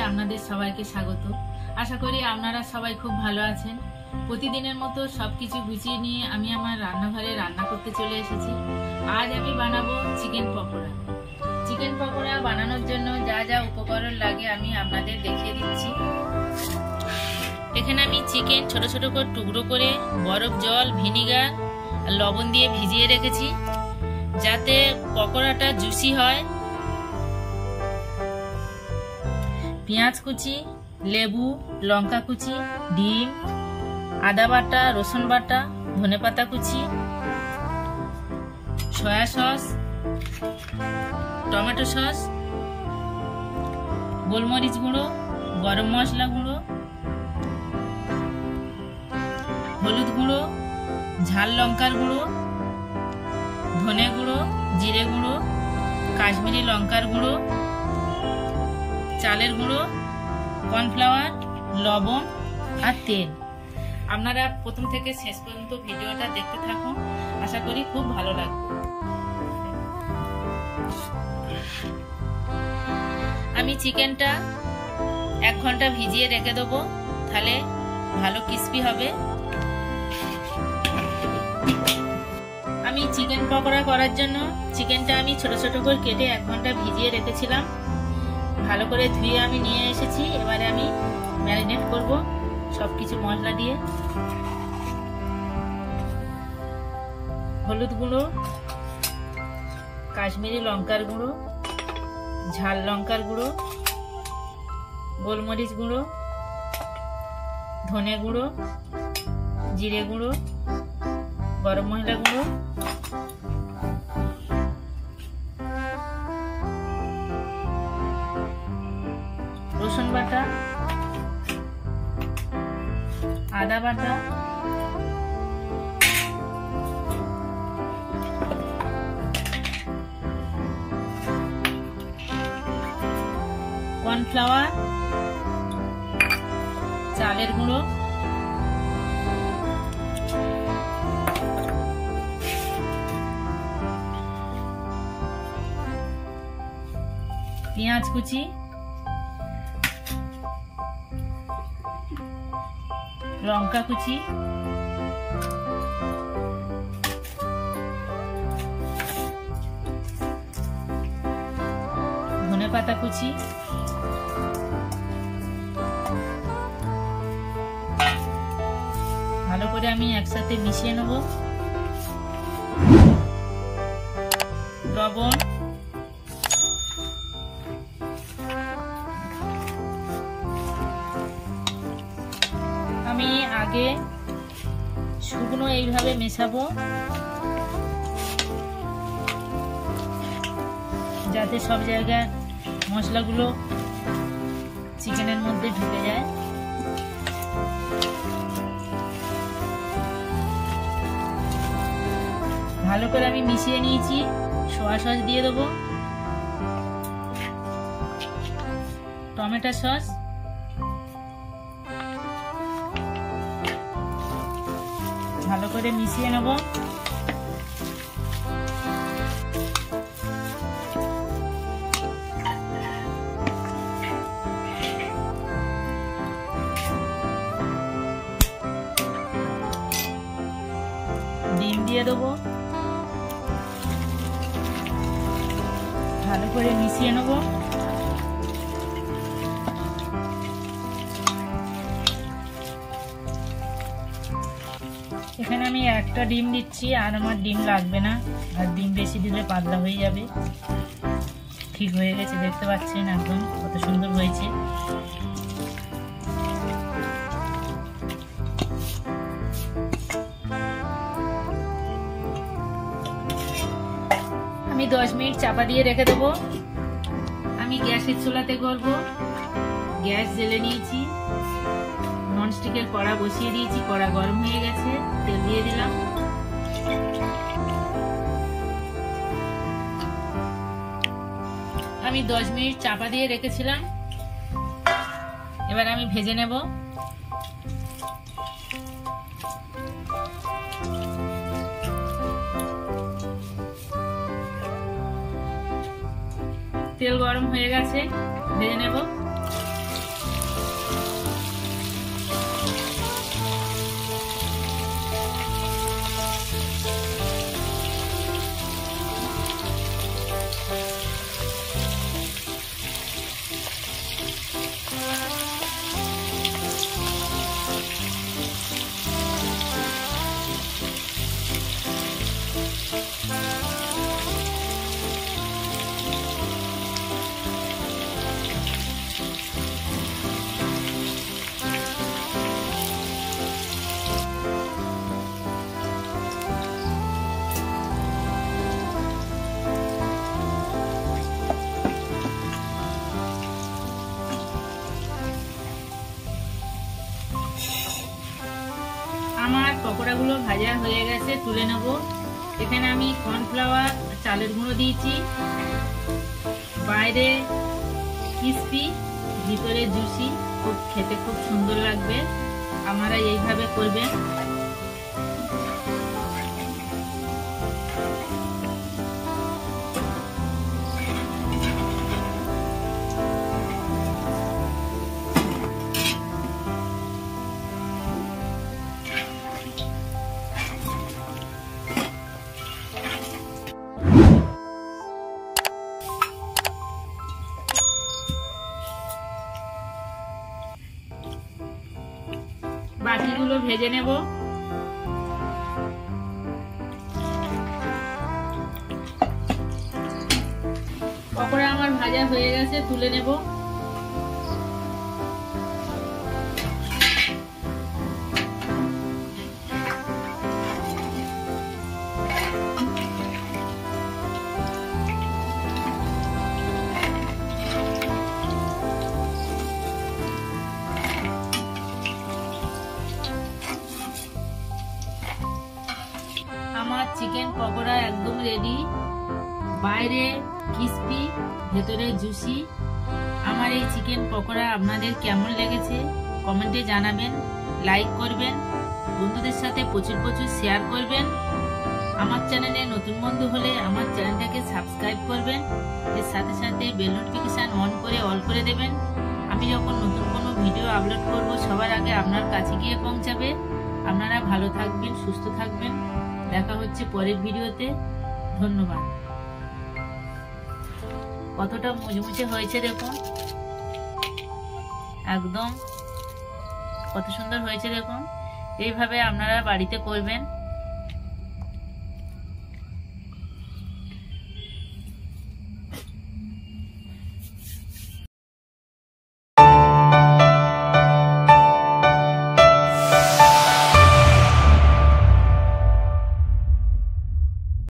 আপনাদের সবাইকে স্বাগত। আশা করি আপনারা সবাই খুব ভালো আছেন। প্রতিদিনের মতো সবকিছু গুছিয়ে নিয়ে আমি আমার রান্নাঘরে রান্না করতে চলে এসেছি। আজ আমি বানাবো চিকেন পকোড়া। চিকেন পকোড়া বানানোর জন্য যা যা উপকরণ লাগে আমি আপনাদের দেখিয়ে দিচ্ছি। এখানে আমি চিকেন ছোট ছোট করে টুকরো করে বরফ জল, ভিনিগার আর লবণ দিয়ে ভিজিয়ে রেখেছি যাতে পকোড়াটা জুসি হয়। পেঁয়াজ কুচি, লেবু, লঙ্কা কুচি, ডিম, আদা বাটা, রসুন বাটা, ধনেপাতা কুচি, সয়া সস, টমেটো সস, গোলমরিচ গুঁড়ো, গরম মশলা গুঁড়ো, হলুদ গুঁড়ো, ঝাল লঙ্কার গুঁড়ো, ধনে গুঁড়ো, জিরে গুঁড়ো, কাশ্মীরি লঙ্কার গুঁড়ো, চালের গুঁড়ো, কর্নফ্লাওয়ার, লবণ আর তেল। আপনারা প্রথম থেকে শেষ পর্যন্ত ভিডিওটা দেখতে থাকুন, আশা করি খুব ভালো লাগবে। আমি চিকেনটা 1 ঘন্টা ভিজিয়ে রেখে দেবো, তাহলে ভালো ক্রিস্পি হবে। আমি চিকেন পকোড়া করার জন্য চিকেনটা আমি ছোট ছোট করে কেটে 1 ঘন্টা ভিজিয়ে রেখেছিলাম। ভালো করে ধুয়ে আমি নিয়ে এসেছি। এবারে আমি ম্যারিনেট করব সবকিছু মশলা দিয়ে। হলুদ গুঁড়ো, কাশ্মীরি লঙ্কার গুঁড়ো, ঝাল লঙ্কার গুঁড়ো, গোলমরিচ গুঁড়ো, ধনে গুঁড়ো, জিরে গুঁড়ো, গরম মশলা গুঁড়ো, রসুন বাটা, আদা বাটা, কর্নফ্লাওয়ার, চালের গুঁড়ো, পেঁয়াজ কুচি, লঙ্কা কুচি, ধনেপাতা কুচি, ভালো করে আমি একসাথে মিশিয়ে নেব। লবণ, আমি আগে শুকনো এইভাবে মেশাবো যাতে সব জায়গায় মশলাগুলো চিকেনের মধ্যে ঢুকে যায়। ভালো করে আমি মিশিয়ে নিয়েছি। সয়া সস দিয়ে দেবো, টমেটো সস, ভালো করে মিশিয়ে নেব। ডিম দিয়ে দেবো, ভালো করে মিশিয়ে নেব। এখানে আমি একটা ডিম দিচ্ছি, আর আমার ডিম লাগবে না, আর ডিম বেশি দিলে পাতলা হয়ে যাবে। ঠিক হয়ে গেছে, দেখতে পাচ্ছেন একদম কত সুন্দর হয়েছে। আমি 10 মিনিট চাপা দিয়ে রেখে দেবো। আমি গ্যাসের চুলাতে করব। গ্যাস জ্বেলে নিয়েছি, ননস্টিকের কড়া বসিয়ে দিয়েছি। কড়া গরম হয়ে গেছে, তেল দিয়ে দিলাম। আমি 10 মিনিট চাপা দিয়ে রেখেছিলাম। এবার আমি ভেজে নেব। তেল গরম হয়ে গেছে, ভেজে নেব। পকোড়াগুলো ভাজা হয়ে গেছে, তুলে নেব। এখানে আমি কর্নফ্লাওয়ার চালের গুঁড়ো দিয়েছি, বাইরে ক্রিস্পি ভিতরে জুসি, খুব খেতে খুব সুন্দর লাগবে। আপনারা এইভাবে করবেন। বাকিগুলো ভেজে নেব। পকোড়া আমার ভাজা হয়ে গেছে, তুলে নেব। আমার চিকেন পকোড়া একদম রেডি, বাইরে ক্রিস্পি ভেতরে জুসি। আমার এই চিকেন পকোড়া আপনাদের কেমন লেগেছে কমেন্টে জানাবেন, লাইক করবেন, বন্ধুদের সাথে প্রচুর প্রচুর শেয়ার করবেন। আমার চ্যানেলে নতুন বন্ধু হলে আমার চ্যানেলটাকে সাবস্ক্রাইব করবেন, এর সাথে সাথে বেল নোটিফিকেশন অন করে অল করে দেবেন। আমি যখন নতুন কোনো ভিডিও আপলোড করব সবার আগে আপনার কাছে গিয়ে পৌঁছাবে। আপনারা ভালো থাকবেন, সুস্থ থাকবেন। দেখা হচ্ছে পরের ভিডিওতে। ধন্যবাদ। কতটা মুচমুচে হয়েছে দেখুন, একদম কত সুন্দর হয়েছে দেখুন। এইভাবে আপনারা বাড়িতে করবেন।